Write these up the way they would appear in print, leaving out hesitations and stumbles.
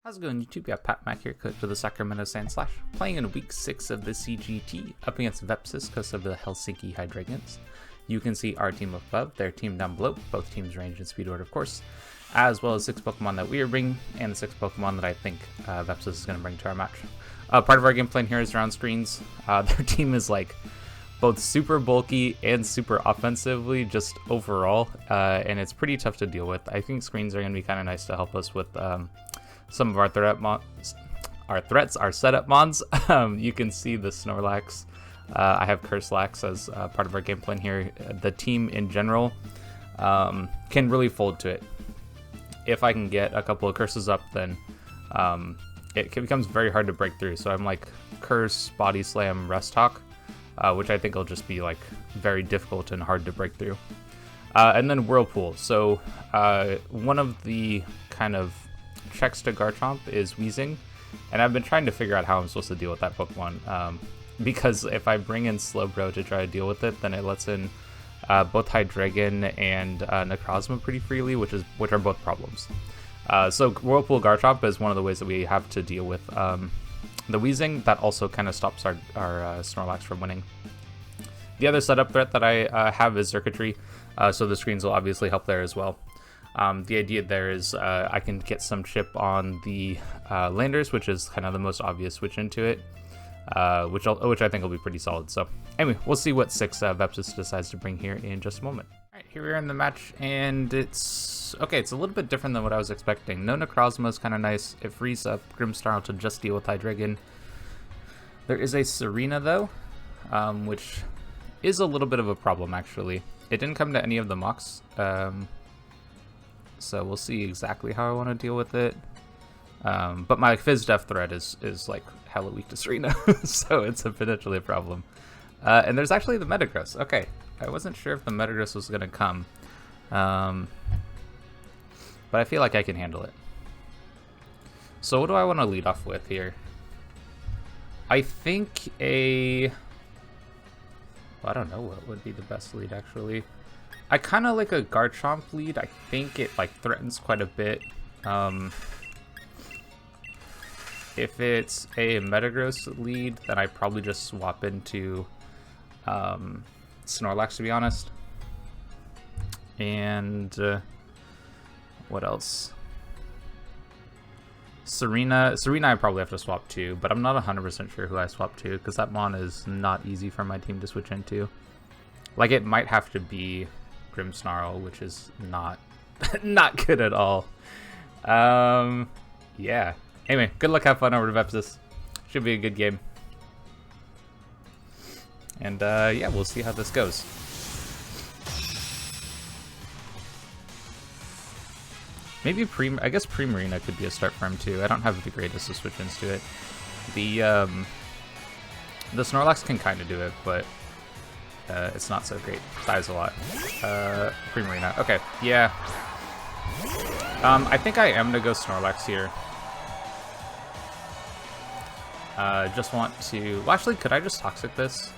How's it going, YouTube? Yeah, Pat Mac here, coach of the Sacramento Sandslash, playing in week 6 of the CGT up against Vepsis, coach of the Helsinki Hydreigons. You can see our team up above, their team down below, both teams range in speed order, of course, as well as 6 Pokemon that we are bringing, and the 6 Pokemon that I think Vepsis is going to bring to our match. Part of our game plan here is around screens. Their team is like both super bulky and super offensively, just overall, and it's pretty tough to deal with. I think screens are going to be kind of nice to help us with some of our threats, our setup mons. You can see the Snorlax. I have Curselax as part of our game plan here. The team in general can really fold to it. If I can get a couple of curses up, then it becomes very hard to break through. So I'm like Curse, Body Slam, Rest Talk, which I think will just be like very difficult and hard to break through. And then Whirlpool. So one of the kind of checks to Garchomp is Wheezing, and I've been trying to figure out how I'm supposed to deal with that Pokemon, because if I bring in Slowbro to try to deal with it, then it lets in both Hydreigon and Necrozma pretty freely, which are both problems. So Whirlpool Garchomp is one of the ways that we have to deal with the Wheezing. That also kind of stops our Snorlax from winning. The other setup threat that I have is Circuitry, so the screens will obviously help there as well. The idea there is I can get some chip on the landers, which is kind of the most obvious switch into it, which I think will be pretty solid. So anyway, we'll see what 6 Vepsis decides to bring here in just a moment. All right, here we are in the match, and it's okay. It's a little bit different than what I was expecting. No Necrozma is kind of nice. It frees up Grimmsnarl to just deal with Hydreigon. There is a Serena though, which is a little bit of a problem actually. It didn't come to any of the mocks. So we'll see exactly how I want to deal with it. But my Fizz Def threat is like hella weak to Serena, so it's potentially a problem. And there's actually the Metagross. Okay, I wasn't sure if the Metagross was going to come. But I feel like I can handle it. So what do I want to lead off with here? I think I don't know what would be the best lead actually. I kind of like a Garchomp lead. I think it like threatens quite a bit. If it's a Metagross lead, then I probably just swap into Snorlax, to be honest. And what else? Serena I probably have to swap to, but I'm not 100% sure who I swap to because that Mon is not easy for my team to switch into. Like it might have to be Grimmsnarl, which is not good at all. Yeah. Anyway, good luck, have fun over to Vepsis. Should be a good game. And yeah, we'll see how this goes. Maybe I guess Primarina could be a start for him too. I don't have the greatest of switch ins to it. The Snorlax can kind of do it, but it's not so great. Dies a lot. Primarina. Okay, yeah. I think I am gonna go Snorlax here. Just want to... Well, actually, could I just Toxic this?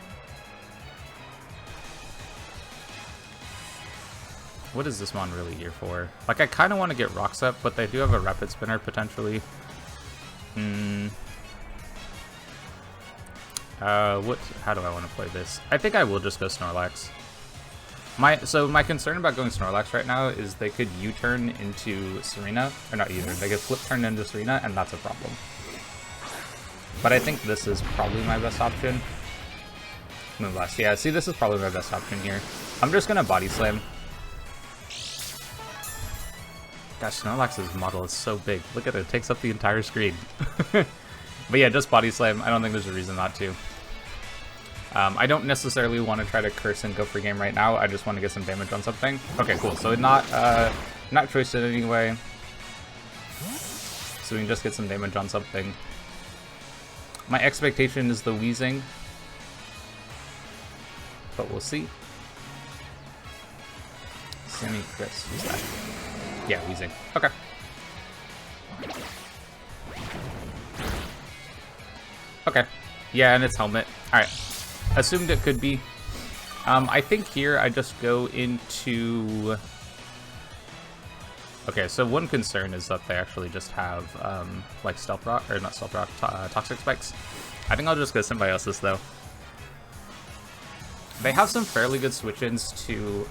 What is this Mon really here for? Like, I kind of want to get Rocks up, but they do have a Rapid Spinner, potentially. How do I want to play this? I think I will just go Snorlax. So my concern about going Snorlax right now is they could U-turn into Serena, or not U-turn, they could flip turn into Serena, and that's a problem. But I think this is probably my best option. Moonblast, yeah, see, this is probably my best option here. I'm just gonna Body Slam. Gosh, Snorlax's model is so big. Look at it, it takes up the entire screen. But yeah, just Body Slam. I don't think there's a reason not to. I don't necessarily want to try to curse and go for game right now. I just want to get some damage on something. Okay, cool. So not choice in any way. So we can just get some damage on something. My expectation is the Wheezing, but we'll see. Semi-Chris, who's that? Yeah, Wheezing. Okay. Okay. Yeah, and it's Helmet. Alright. Assumed it could be. I think here I just go into Okay, so one concern is that they actually just have, like, Stealth Rock, or not Stealth Rock, Toxic Spikes. I think I'll just go Symbiosis, though. They have some fairly good switch-ins to,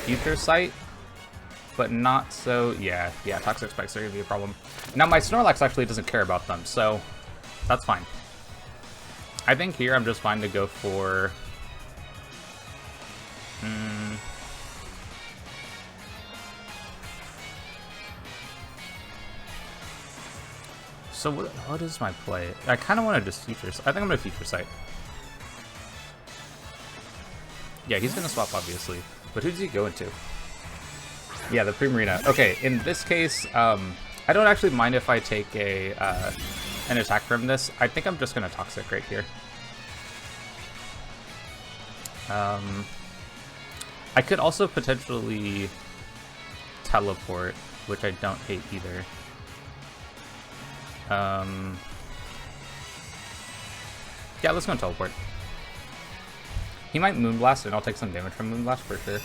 Future Sight, but not so, yeah, Toxic Spikes are gonna be a problem. Now, my Snorlax actually doesn't care about them, so that's fine. I think here I'm just fine to go for... So what is my play? I kind of want to just Future... I think I'm going to Future Sight. Yeah, he's going to swap, obviously. But who does he go into? Yeah, the Primarina. Okay, in this case, I don't actually mind if I take a an attack from this. I think I'm just going to Toxic right here. I could also potentially teleport, which I don't hate either. Yeah, let's go and teleport. He might Moonblast, and I'll take some damage from Moonblast for sure.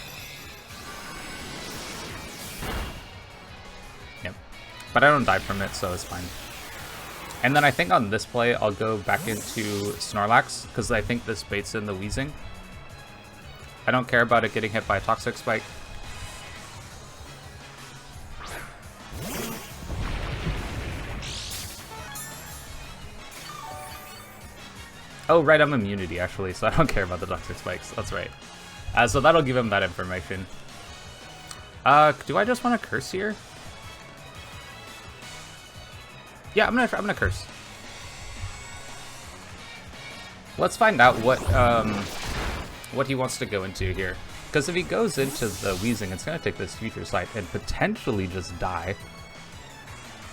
Yep. But I don't die from it, so it's fine. And then I think on this play, I'll go back into Snorlax, because I think this baits in the Wheezing. I don't care about it getting hit by a Toxic Spike. Oh, right, I'm immunity, actually, so I don't care about the Toxic Spikes. That's right. So that'll give him that information. Do I just want to Curse here? Yeah, I'm gonna Curse. Let's find out what he wants to go into here. Because if he goes into the Wheezing, it's gonna take this Future Sight and potentially just die.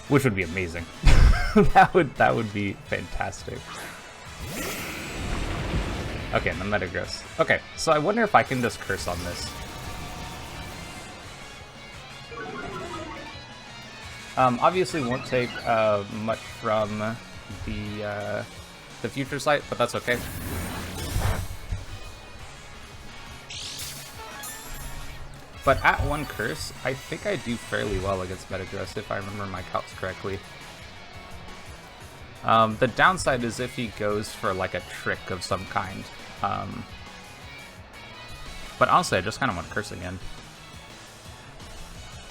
Which would be amazing. that would be fantastic. Okay, the Metagross. Okay, so I wonder if I can just Curse on this. Obviously won't take much from the Future Sight, but that's okay. But at one Curse, I think I do fairly well against Metagross if I remember my calcs correctly. The downside is if he goes for like a trick of some kind. But honestly, I just kind of want to Curse again.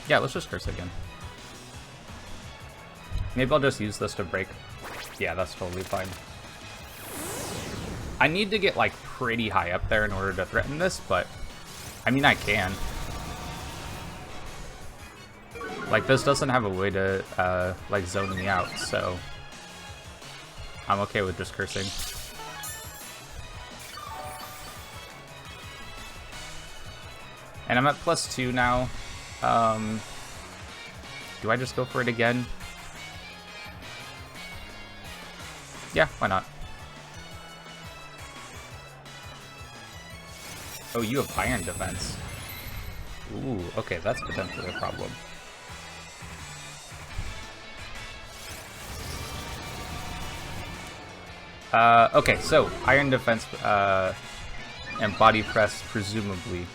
Yeah, let's just Curse again. Maybe I'll just use this to break. Yeah, that's totally fine. I need to get like pretty high up there in order to threaten this, but I mean I can. Like this doesn't have a way to like zone me out, so I'm okay with just Cursing. And I'm at +2 now. Do I just go for it again? Yeah, why not? Oh, you have Iron Defense. Ooh, okay, that's potentially a problem. Okay, so Iron Defense and Body Press, presumably.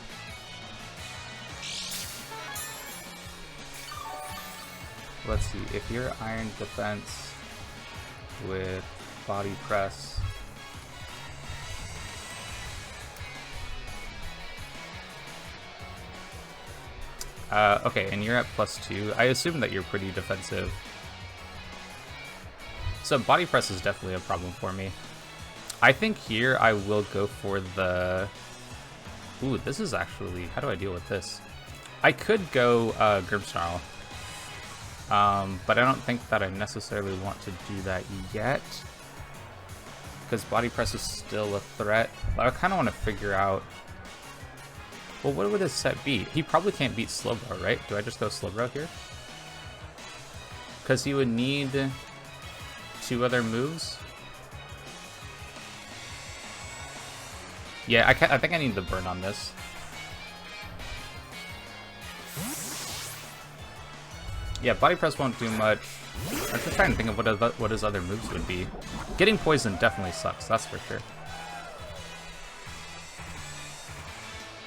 Let's see, if you're Iron Defense with Body Press. Okay, and you're at +2. I assume that you're pretty defensive. So Body Press is definitely a problem for me. I think here I will go for the... Ooh, this is actually... How do I deal with this? I could go Grimmsnarl. But I don't think that I necessarily want to do that yet. Because Body Press is still a threat. But I kind of want to figure out... Well, what would his set be? He probably can't beat Slowbro, right? Do I just go Slowbro here? Because he would need 2 other moves. Yeah, I think I need the burn on this. Yeah, Body Press won't do much. I'm just trying to think of what his other moves would be. Getting Poison definitely sucks, that's for sure.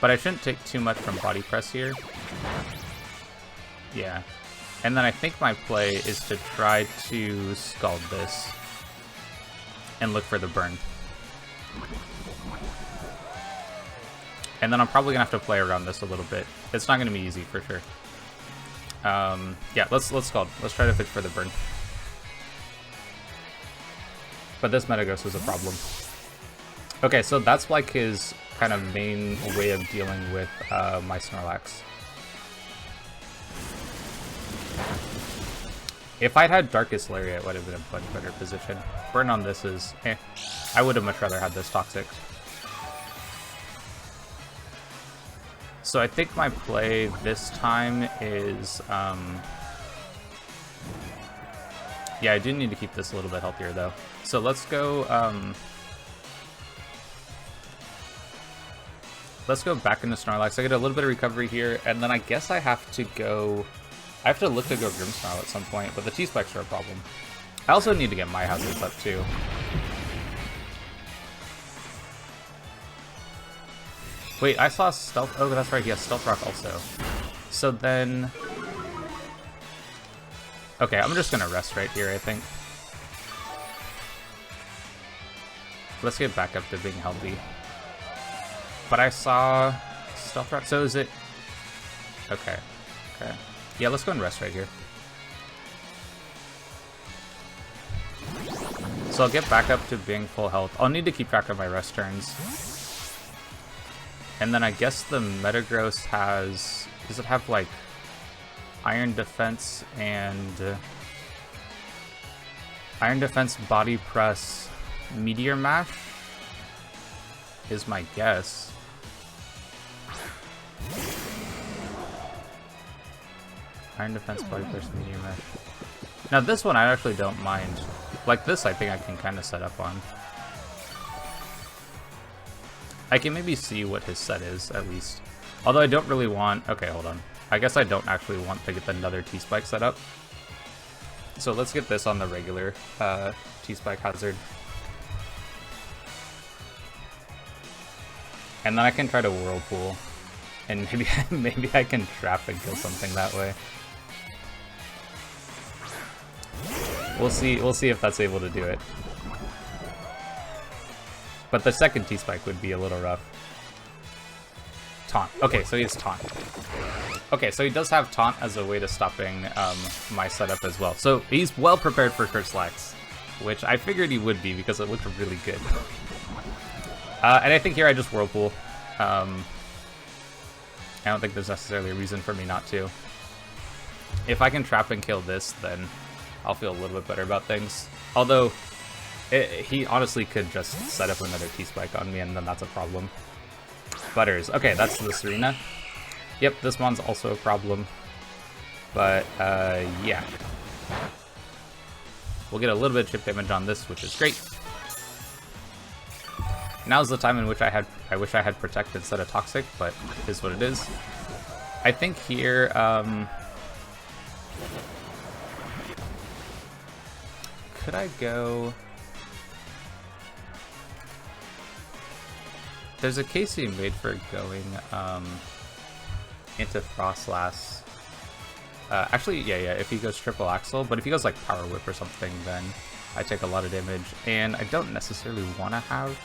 But I shouldn't take too much from Body Press here. Yeah. And then I think my play is to try to scald this and look for the burn. And then I'm probably gonna have to play around this a little bit. It's not gonna be easy for sure. Yeah, let's scald. Let's try to fish for the burn. But this Metagross is a problem. Okay, so that's like his kind of main way of dealing with my Snorlax. If I'd had Darkest Lariat, it would have been a much better position. Burn on this is eh. I would have much rather had this Toxic. So I think my play this time is, yeah, I do need to keep this a little bit healthier though. So let's go back into Snorlax. I get a little bit of recovery here, and then I guess I have to look to go Grimmsnarl at some point, but the T-Spikes are a problem. I also need to get my hazards up too. Wait, I saw Stealth. Oh, that's right, he has Stealth Rock also. So then... Okay, I'm just gonna rest right here, I think. Let's get back up to being healthy. But I saw Stealth Rock, so is it... Okay, okay. Yeah, let's go and rest right here. So I'll get back up to being full health. I'll need to keep track of my rest turns. And then I guess the Metagross has... Does it have, like, Iron Defense and... Iron Defense, Body Press, Meteor Mash? Is my guess. Iron Defense, Body Press, Meteor Mash. Now this one I actually don't mind. Like this I think I can kind of set up on. I can maybe see what his set is, at least. Although I don't really want... Okay, hold on. I guess I don't actually want to get another T-Spike set up. So let's get this on the regular T-Spike hazard. And then I can try to Whirlpool. And maybe I can trap and kill something that way. We'll see if that's able to do it. But the second T-Spike would be a little rough. Taunt. Okay, so he has Taunt. Okay, so he does have Taunt as a way to stopping my setup as well. So he's well prepared for Curslax, which I figured he would be because it looked really good. And I think here I just Whirlpool. I don't think there's necessarily a reason for me not to. If I can trap and kill this, then I'll feel a little bit better about things. Although, he honestly could just set up another T-Spike on me, and then that's a problem. Butters. Okay, that's the Serena. Yep, this one's also a problem. But, yeah. We'll get a little bit of chip damage on this, which is great. Now's the time in which I wish I had Protect instead of Toxic, but it is what it is. I think here, could I go... There's a case he made for going into Frostlass. Actually, yeah, if he goes Triple Axle, but if he goes like Power Whip or something, then I take a lot of damage, and I don't necessarily want to have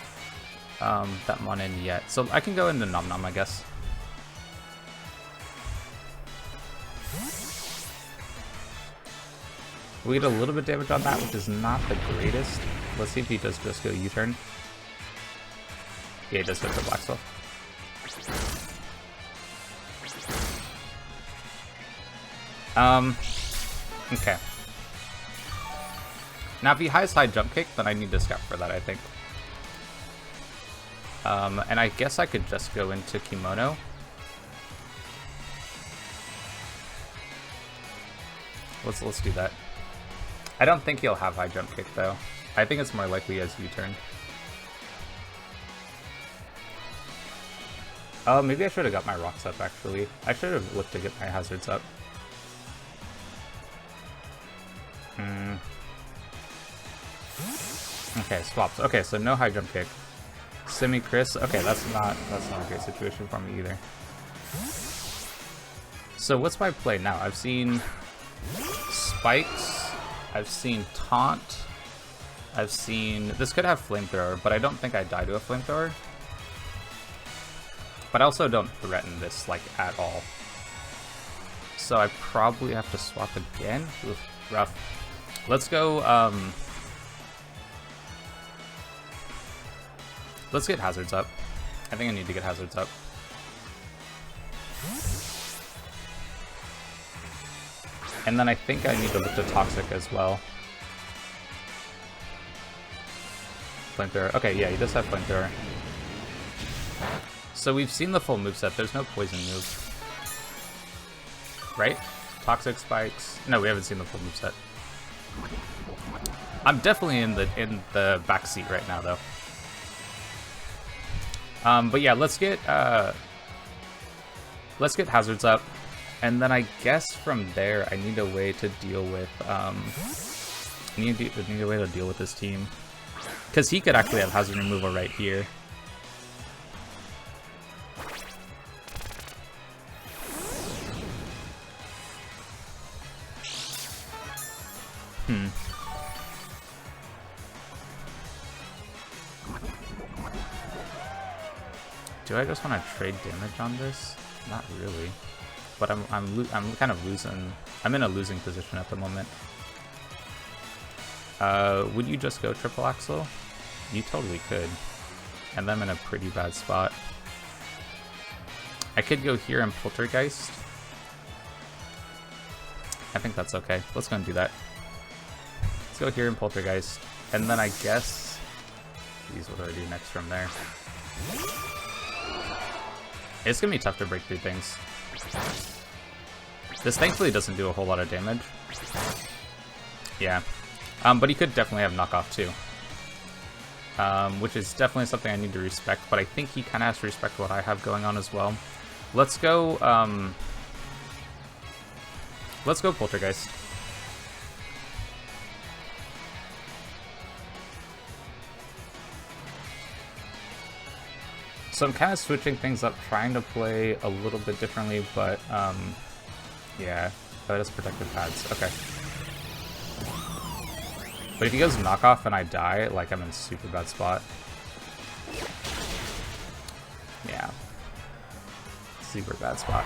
that Mon in yet. So I can go into Nom Nom, I guess. We get a little bit of damage on that, which is not the greatest. Let's see if he does just go U-turn. Yeah, he does go for Black Spell. Okay. Now if he has high jump kick, then I need to scout for that, I think. And I guess I could just go into Kimono. Let's do that. I don't think he'll have high jump kick though. I think it's more likely as U-turn. Oh, maybe I should have got my rocks up actually. I should have looked to get my hazards up. Okay, swaps. Okay, so no high jump kick. Semi-Chris. Okay, that's not a great situation for me either. So what's my play now? I've seen spikes, I've seen taunt, I've seen... This could have flamethrower, but I don't think I die to a flamethrower. But I also don't threaten this, like, at all. So I probably have to swap again. Oof, rough. Let's go, let's get hazards up. I think I need to get hazards up. And then I think I need to look to Toxic as well. Flamethrower. Okay, yeah, he does have Flamethrower. So we've seen the full moveset. There's no poison move. Right? Toxic spikes. No, we haven't seen the full moveset. I'm definitely in the back seat right now, though. But yeah, let's get hazards up, and then I guess from there I need a way to deal with I need a way to deal with this team, because he could actually have hazard removal right here. Do I just want to trade damage on this? Not really, but I'm kind of losing. I'm in a losing position at the moment. Would you just go triple axle? You totally could, and I'm in a pretty bad spot. I could go here and poltergeist. I think that's okay. Let's go and do that. Let's go here and poltergeist, and then I guess. Geez, what do I do next from there? It's gonna be tough to break through things. This thankfully doesn't do a whole lot of damage. Yeah. But he could definitely have knockoff too. Which is definitely something I need to respect, but I think he kinda has to respect what I have going on as well. Let's go poltergeist. So I'm kind of switching things up, trying to play a little bit differently, but, yeah. Oh, it has protected pads. Okay. But if he goes knockoff and I die, like, I'm in a super bad spot. Yeah. Super bad spot.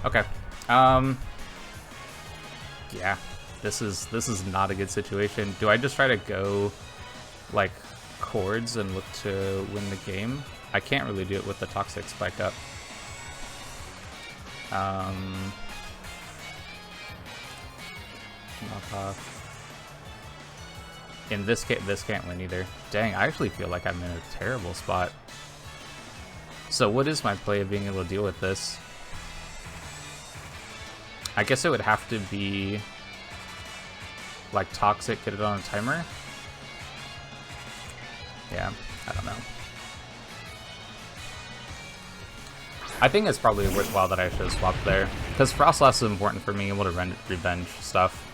Okay. Yeah. This is not a good situation. Do I just try to go, like, chords and look to win the game? I can't really do it with the Toxic spike up. Knock off. In this case, this can't win either. Dang, I actually feel like I'm in a terrible spot. So what is my play of being able to deal with this? I guess it would have to be... like Toxic, get it on a timer? Yeah, I don't know. I think it's probably worthwhile that I should have swapped there, because Frost Blast is important for being able to revenge stuff.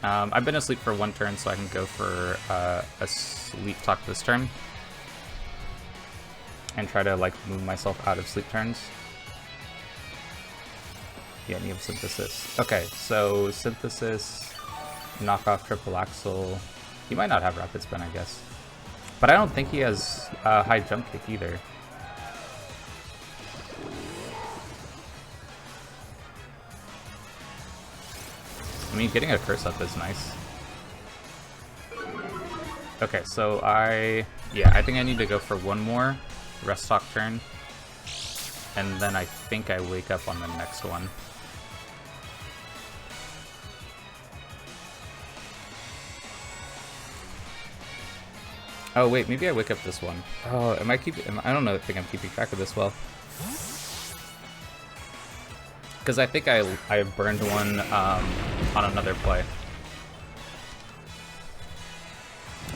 I've been asleep for one turn, so I can go for a sleep talk this turn. And try to, like, move myself out of sleep turns. Yeah, and you have Synthesis. Okay, so Synthesis, knock off triple axle. He might not have rapid spin, I guess. But I don't think he has high jump kick either. I mean, getting a curse up is nice. Okay, so I think I need to go for one more rest talk turn. And then I think I wake up on the next one. Oh wait, maybe I wake up this one. Oh, I don't know. I think I'm keeping track of this well. Because I think I burned one on another play.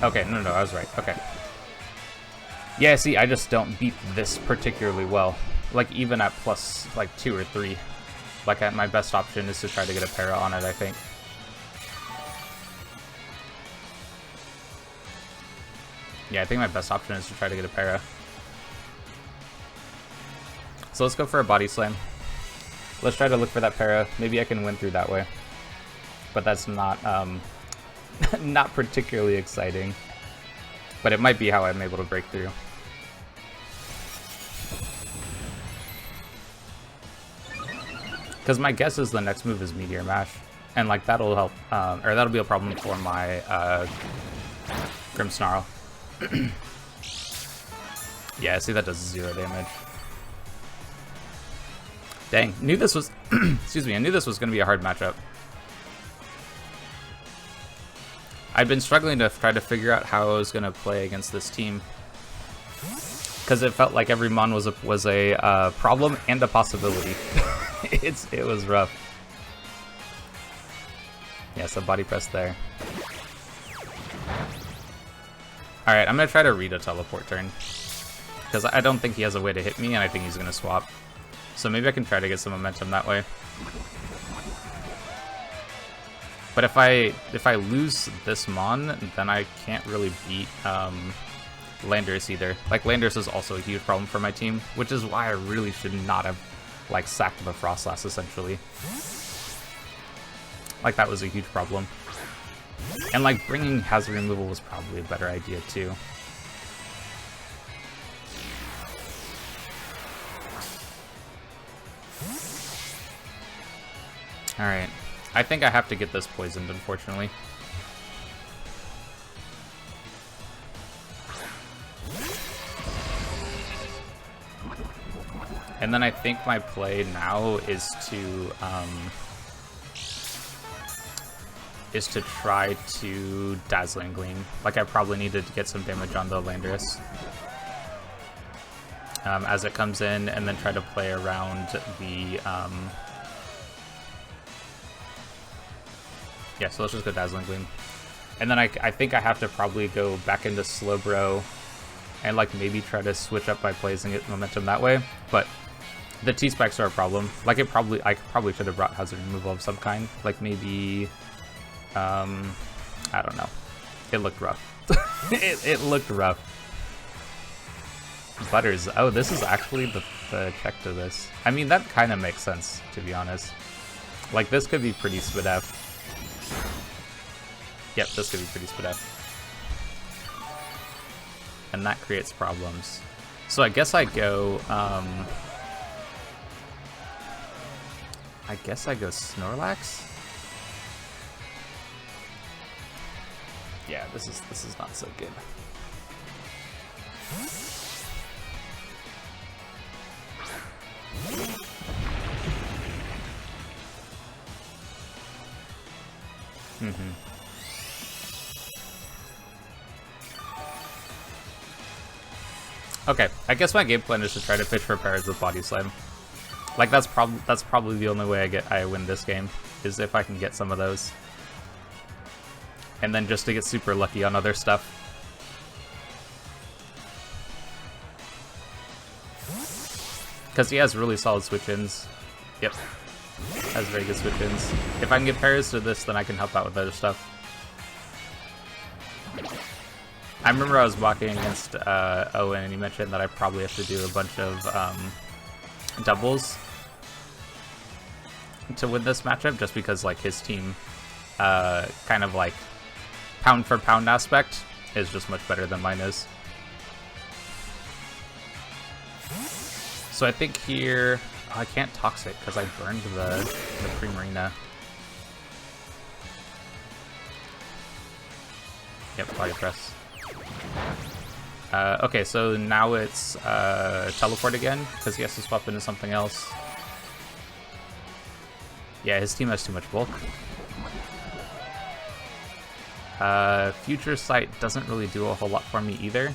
Okay, no, I was right. Okay. Yeah, see, I just don't beat this particularly well. Like, even at plus, like, 2 or 3. Like, my best option is to try to get a para on it, I think. Yeah, I think my best option is to try to get a para. So let's go for a body slam. Let's try to look for that para. Maybe I can win through that way. But that's not not particularly exciting. But it might be how I'm able to break through. Because my guess is the next move is Meteor Mash. And like that'll help, or that'll be a problem for my Grim Snarl. Yeah, see that does 0 damage. Dang, knew this was, excuse me, I knew this was going to be a hard matchup. I've been struggling to try to figure out how I was going to play against this team. Because it felt like every mon was a problem and a possibility. It was rough. Yeah, so body press there. Alright, I'm going to try to read a teleport turn. Because I don't think he has a way to hit me, and I think he's going to swap. So maybe I can try to get some momentum that way. But if I lose this mon, then I can't really beat Landorus either. Like, Landorus is also a huge problem for my team, which is why I really should not have, like, sacked the Frostlass, essentially. Like, that was a huge problem. And, like, bringing hazard removal was probably a better idea, too. Alright. I think I have to get this poisoned, unfortunately. And then I think my play now is to try to Dazzling Gleam. Like, I probably needed to get some damage on the Landorus as it comes in, and then try to play around the yeah, so let's just go Dazzling Gleam. And then I think I have to probably go back into Slowbro and, like, maybe try to switch up my plays and get momentum that way. But the T-Spikes are a problem. Like, I probably should have brought hazard removal of some kind. Like, maybe, I don't know. It looked rough. it looked rough. Butters. Oh, this is actually the check to this. I mean, that kind of makes sense, to be honest. Like, this could be pretty Spadef. Yep, this could be pretty Spadef. And that creates problems. So I guess I go, Snorlax? Yeah, this is not so good. Okay, I guess my game plan is to try to pitch for pairs with Body Slam. Like, that's probably the only way I win this game, is if I can get some of those. And then just to get super lucky on other stuff. Because he has really solid switch-ins. Yep. Has very good switch-ins. If I can get pairs to this, then I can help out with other stuff. I remember I was walking against Owen, and he mentioned that I probably have to do a bunch of doubles to win this matchup, just because, like, his team kind of, like, pound for pound aspect is just much better than mine is. So I think here, oh, I can't Toxic because I burned the Primarina. Yep, Body Press. Okay, so now it's Teleport again, because he has to swap into something else. Yeah, his team has too much bulk. Future Sight doesn't really do a whole lot for me either.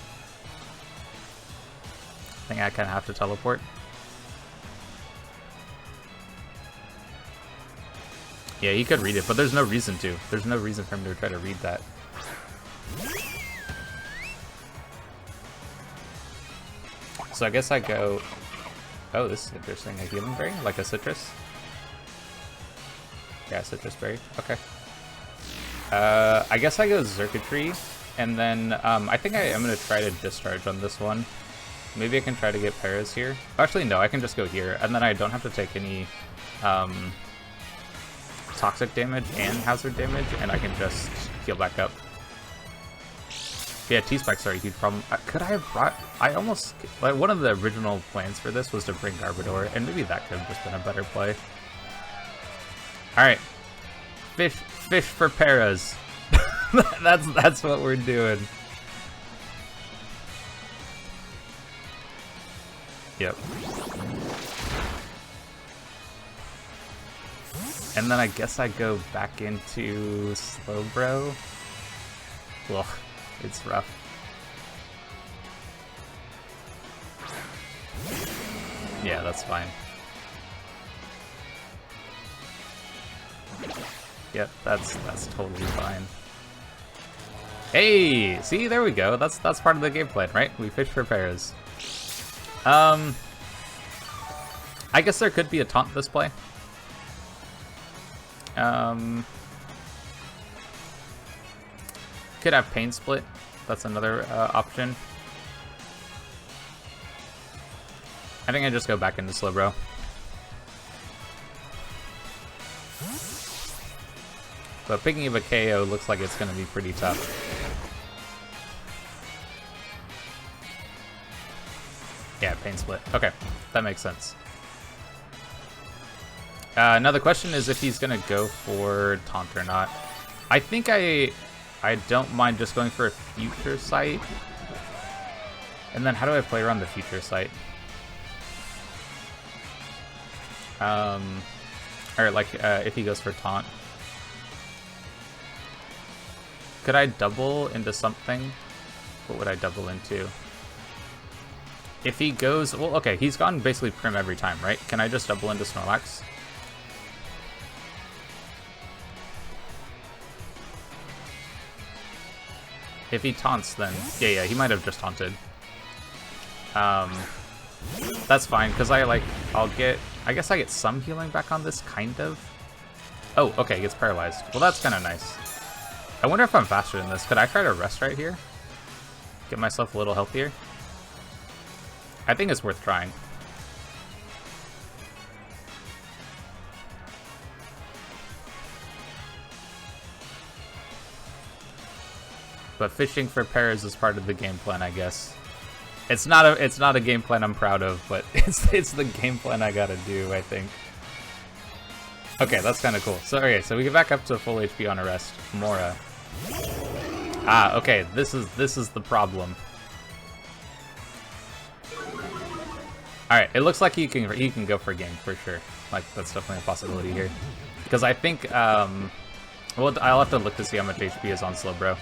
I think I kind of have to Teleport. Yeah, he could read it, but there's no reason to. There's no reason for him to try to read that. So I guess I go... Oh, this is interesting. A Healing Berry? Like a Citrus? Yeah, Citrus Berry. Okay. I guess I go Xurkitree And then I think I am going to try to discharge on this one. Maybe I can try to get Paras here. Actually, no, I can just go here, and then I don't have to take any toxic damage and hazard damage, and I can just heal back up. Yeah, T-Spikes are a huge problem. Could I have brought... I almost... Like, one of the original plans for this was to bring Garbodor, and maybe that could have just been a better play. Alright. Fish for Paras. That's what we're doing. Yep. And then I guess I go back into Slowbro. Ugh, it's rough. Yeah, that's fine. Yep, that's totally fine. Hey, see, there we go. That's part of the game plan, right? We fish for Paras. I guess there could be a taunt this play. Could have Pain Split. That's another option. I think I just go back into Slowbro. But picking up a KO looks like it's going to be pretty tough. Yeah, Pain Split. Okay, that makes sense. Now the question is if he's going to go for Taunt or not. I think I don't mind just going for a Future Sight. And then how do I play around the Future Sight? Or like if he goes for Taunt. Could I double into something? What would I double into? If he goes... Well, okay, he's gone basically Prim every time, right? Can I just double into Snorlax? If he taunts, then... Yeah, he might have just taunted. That's fine, because I'll get... I guess I get some healing back on this, kind of. Oh, okay, he gets paralyzed. Well, that's kind of nice. I wonder if I'm faster than this. Could I try to rest right here? Get myself a little healthier? I think it's worth trying. But fishing for Paras is part of the game plan, I guess. It's not a game plan I'm proud of, but it's the game plan I gotta do, I think. Okay, that's kind of cool. So okay, so we get back up to full HP on a rest. Mora. Ah, okay. This is the problem. All right, it looks like he can go for a game for sure. Like that's definitely a possibility here. Because I think well, I'll have to look to see how much HP is on Slowbro.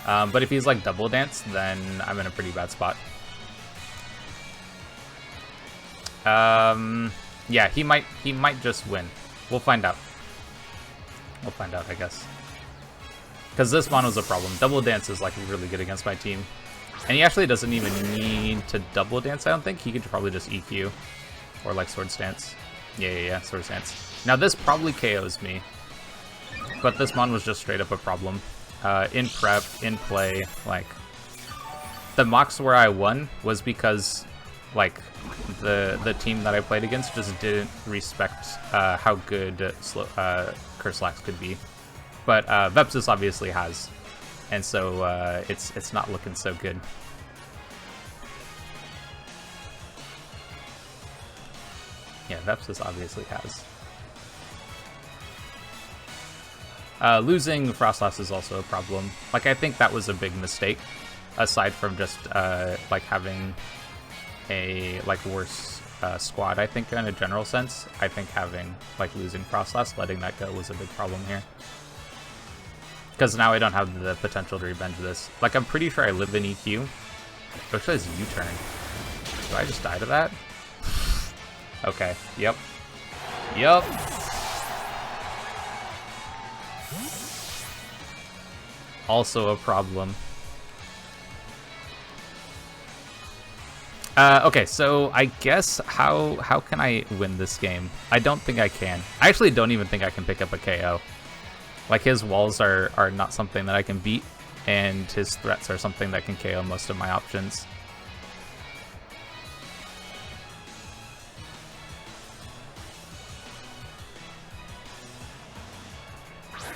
But if he's like Double Dance, then I'm in a pretty bad spot. Yeah, he might just win. We'll find out. We'll find out, I guess. Because this mono's a problem. Double Dance is like really good against my team. And he actually doesn't even need to Double Dance, I don't think. He could probably just EQ. Or like Sword Stance. Yeah, Sword Stance. Now this probably KOs me. But this mon was just straight up a problem. In prep, in play, like... The mocks where I won was because, like, the team that I played against just didn't respect how good Curslax could be. But Vepsis obviously has. And so it's not looking so good. Yeah, Vepsis obviously has. Losing Frostlass is also a problem. Like, I think that was a big mistake. Aside from just, like, having a, like, worse squad, I think, in a general sense. I think having, like, losing Frostlass, letting that go was a big problem here. Because now I don't have the potential to revenge this. Like, I'm pretty sure I live in EQ. Which says U-turn. Do I just die to that? Okay, yep. Yep. Also a problem. Okay, so I guess how can I win this game? I don't think I can. I actually don't even think I can pick up a KO. Like, his walls are not something that I can beat, and his threats are something that can KO most of my options.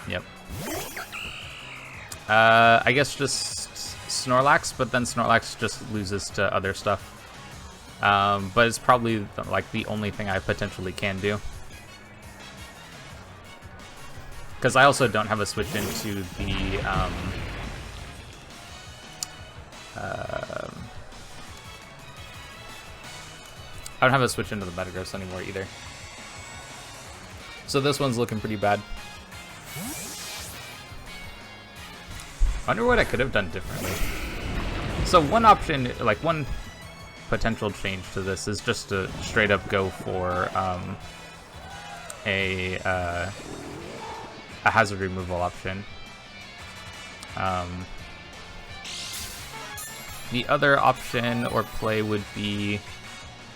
Yep. I guess just Snorlax, but then Snorlax just loses to other stuff. But it's probably like the only thing I potentially can do. Because I also don't have a switch into the I don't have a switch into the Metagross anymore either. So this one's looking pretty bad. I wonder what I could have done differently. So one option, like one potential change to this is just to straight up go for a hazard removal option. The other option or play would be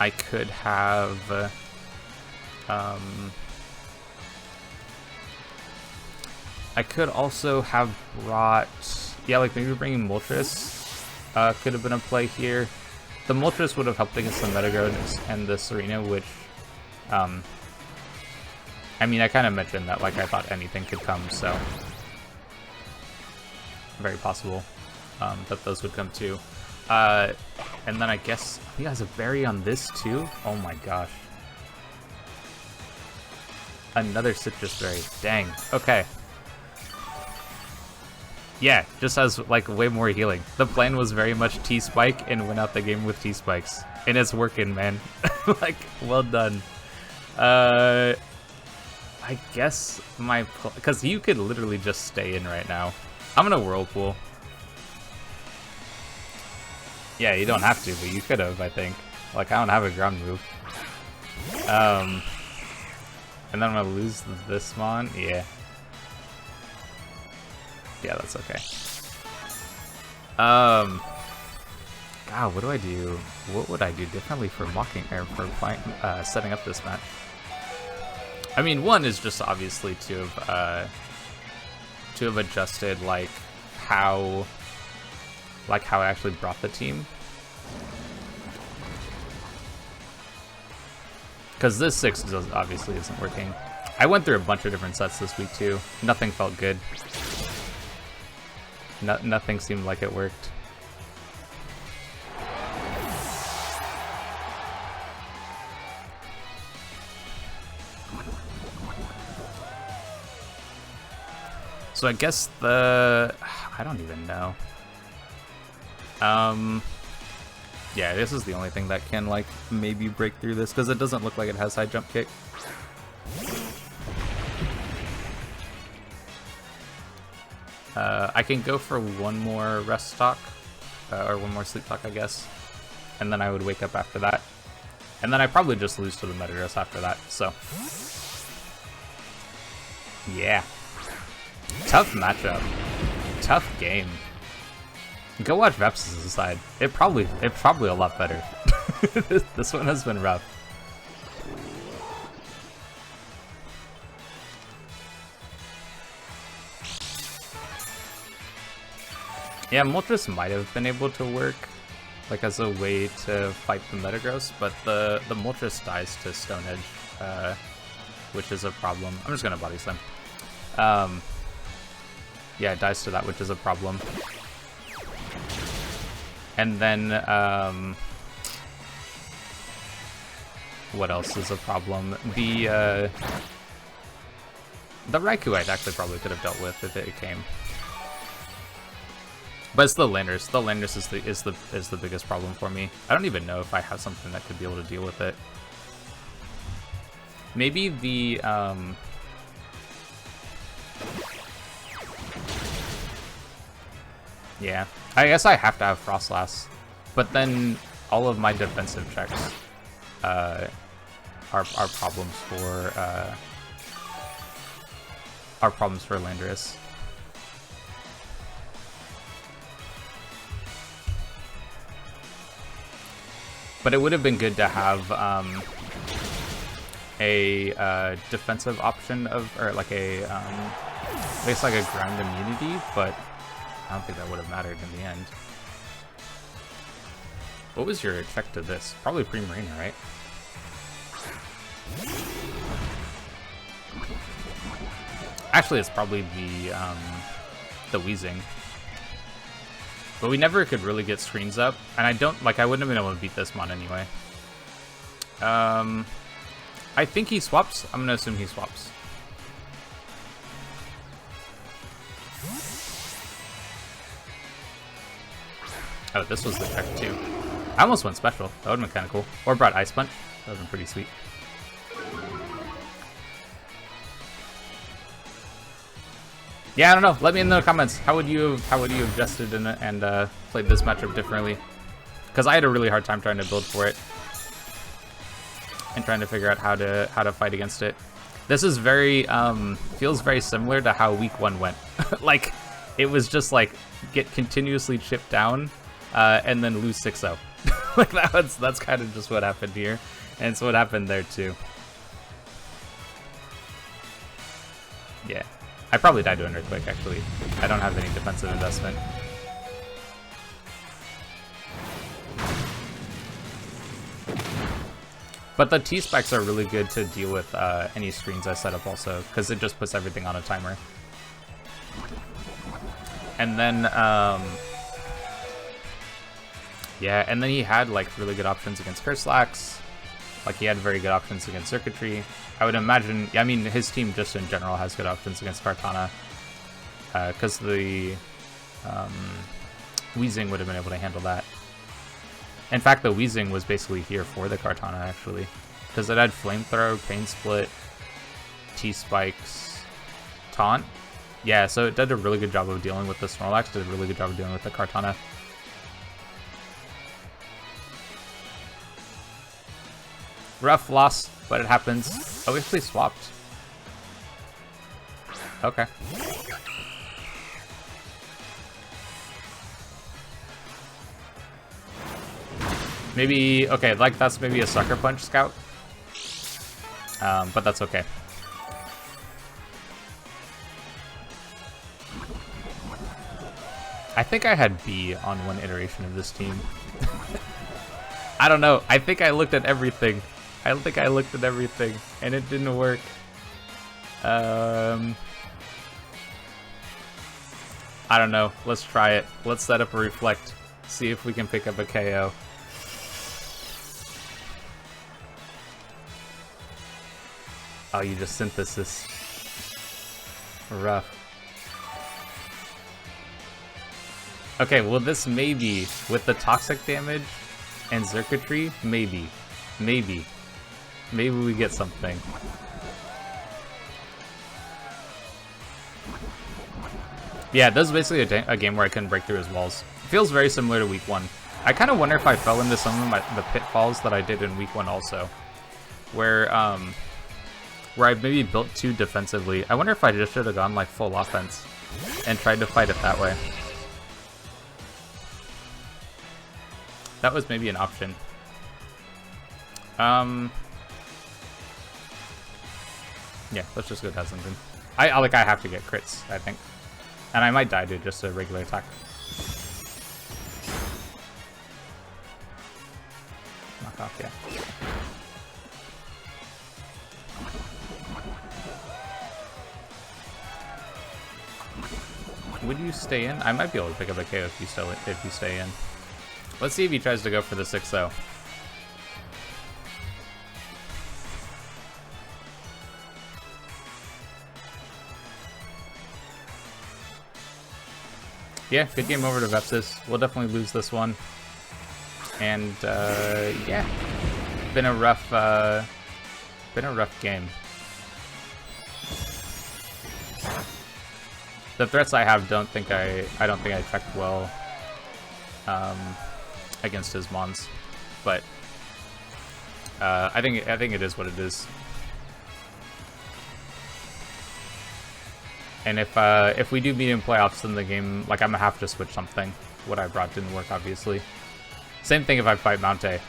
I could have I could also have brought, yeah, like maybe bringing Moltres could have been a play here. The Moltres would have helped against the Metagross and the Serena, which, I mean, I kind of mentioned that, like, I thought anything could come, so very possible that those would come too. And then I guess he has a berry on this too. Oh my gosh. Another citrus berry. Dang. Okay. Yeah, just has like way more healing. The plan was very much T-Spike and went out the game with T-Spikes. And it's working, man. Like, well done. I guess my... Because you could literally just stay in right now. I'm gonna Whirlpool. Yeah, you don't have to, but you could have, I think. Like, I don't have a ground move. And then I'm gonna lose this Mon. Yeah. Yeah, that's okay. God, what do I do? What would I do differently for mocking or for setting up this match? I mean, one is just obviously to have adjusted like how I actually brought the team. Because this 6 obviously isn't working. I went through a bunch of different sets this week too. Nothing felt good. Nothing seemed like it worked. So I guess I don't even know. Yeah, this is the only thing that can like maybe break through this because it doesn't look like it has high jump kick. I can go for one more rest talk, or one more sleep talk, I guess, and then I would wake up after that, and then I probably just lose to the Metagross after that. So, yeah, tough matchup, tough game. Go watch Vepsis' side. It probably a lot better. This one has been rough. Yeah, Moltres might have been able to work, like as a way to fight the Metagross, but the Moltres dies to Stone Edge, which is a problem. I'm just gonna Body Slam. Yeah, it dies to that, which is a problem. And then, what else is a problem? The Raikou I actually probably could have dealt with if it came. But it's the Landers. The Landers is the biggest problem for me. I don't even know if I have something that could be able to deal with it. Maybe the yeah, I guess I have to have Frostlass, but then all of my defensive checks are problems for Landorus. But it would have been good to have a defensive option of, or like a At least like a ground immunity, but I don't think that would have mattered in the end. What was your check to this? Probably Pre-Marina, right? Actually, it's probably the Wheezing. But we never could really get screens up, and I wouldn't have been able to beat this mon anyway. I think he swaps. I'm gonna assume he swaps. Oh, this was the check too. I almost went special. That would've been kind of cool. Or brought Ice Punch. That would've been pretty sweet. Yeah, I don't know. Let me know in the comments. How would you have adjusted and played this matchup differently? Because I had a really hard time trying to build for it and trying to figure out how to fight against it. This is very feels very similar to how week 1 went. Like it was just like get continuously chipped down and then lose 6-0. Like that's kind of just what happened here, and it's what happened there too. Yeah. I probably died to an Earthquake, actually. I don't have any defensive investment. But the T-Spikes are really good to deal with any screens I set up also, because it just puts everything on a timer. And then, yeah, and then he had like really good options against Curse Lax. Like he had very good options against Circuitry. I would imagine, I mean, his team just in general has good options against Kartana. Because the Wheezing would have been able to handle that. In fact, the Wheezing was basically here for the Kartana, actually. Because it had Flamethrower, Pain Split, T-Spikes, Taunt. Yeah, so it did a really good job of dealing with the Snorlax, did a really good job of dealing with the Kartana. Rough loss, but it happens. Oh, we actually swapped. Okay. Maybe, okay, like that's maybe a Sucker Punch Scout. But that's okay. I think I had B on one iteration of this team. I don't know. I think I looked at everything. I think I looked at everything, and it didn't work. I don't know. Let's try it. Let's set up a Reflect. See if we can pick up a KO. Oh, you just Synthesis. Rough. Okay, well this maybe, with the Toxic damage and Circuitry, maybe. Maybe we get something. Yeah, this is basically a game where I couldn't break through his walls. It feels very similar to week 1. I kind of wonder if I fell into some of the pitfalls that I did in week 1 also. Where I maybe built too defensively. I wonder if I just should have gone like full offense and tried to fight it that way. That was maybe an option. Yeah, let's just go Dazzlington. I have to get crits, I think. And I might die to just a regular attack. Knock off, yeah. Would you stay in? I might be able to pick up a KO if you stay in. Let's see if he tries to go for the 6-0. Yeah, good game over to Vepsis. We'll definitely lose this one. And yeah, been a rough game. The threats I have don't think I checked well against his mons, but I think it is what it is. And if we do meet in playoffs, then the game, like, I'm gonna have to switch something. What I brought didn't work, obviously. Same thing if I fight Mount-A.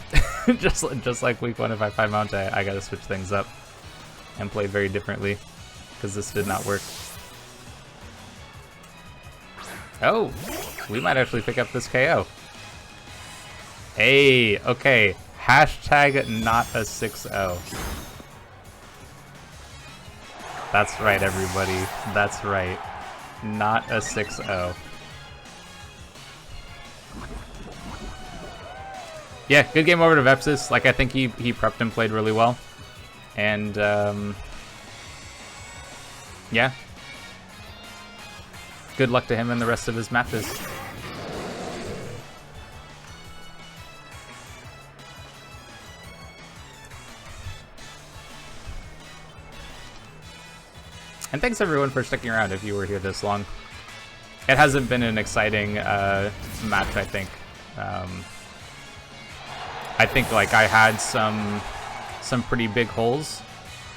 just like week 1, if I fight Mount-A, I gotta switch things up and play very differently because this did not work. Oh, we might actually pick up this KO. Hey, okay. Hashtag not a 6-0. That's right, everybody. That's right. Not a 6-0. Yeah, good game over to Vepsis. Like, I think he prepped and played really well. And, yeah. Good luck to him in the rest of his matches. And thanks everyone for sticking around if you were here this long. It hasn't been an exciting match, I think. I think like I had some pretty big holes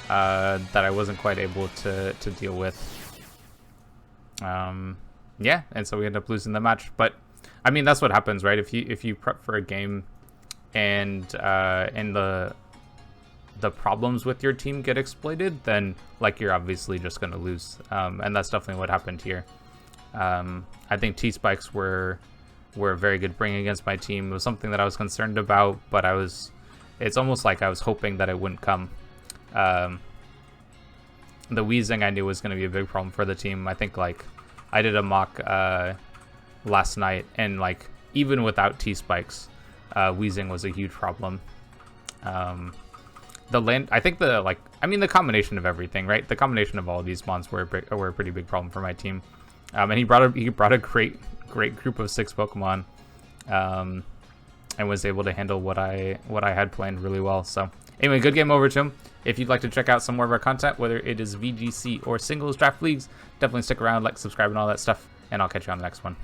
that I wasn't quite able to deal with. Yeah, and so we ended up losing the match. But I mean, that's what happens, right? If you prep for a game and the problems with your team get exploited, then like you're obviously just going to lose. And that's definitely what happened here. I think T-spikes were a very good bring against my team. It was something that I was concerned about, but it's almost like I was hoping that it wouldn't come. The wheezing I knew was going to be a big problem for the team. I think like I did a mock last night, and like even without T-spikes, wheezing was a huge problem. I think the combination of everything, right? The combination of all of these mons were a pretty big problem for my team. And he brought a great group of 6 Pokemon, and was able to handle what I had planned really well. So anyway, good game over to him. If you'd like to check out some more of our content, whether it is VGC or singles draft leagues, definitely stick around, like, subscribe, and all that stuff. And I'll catch you on the next one.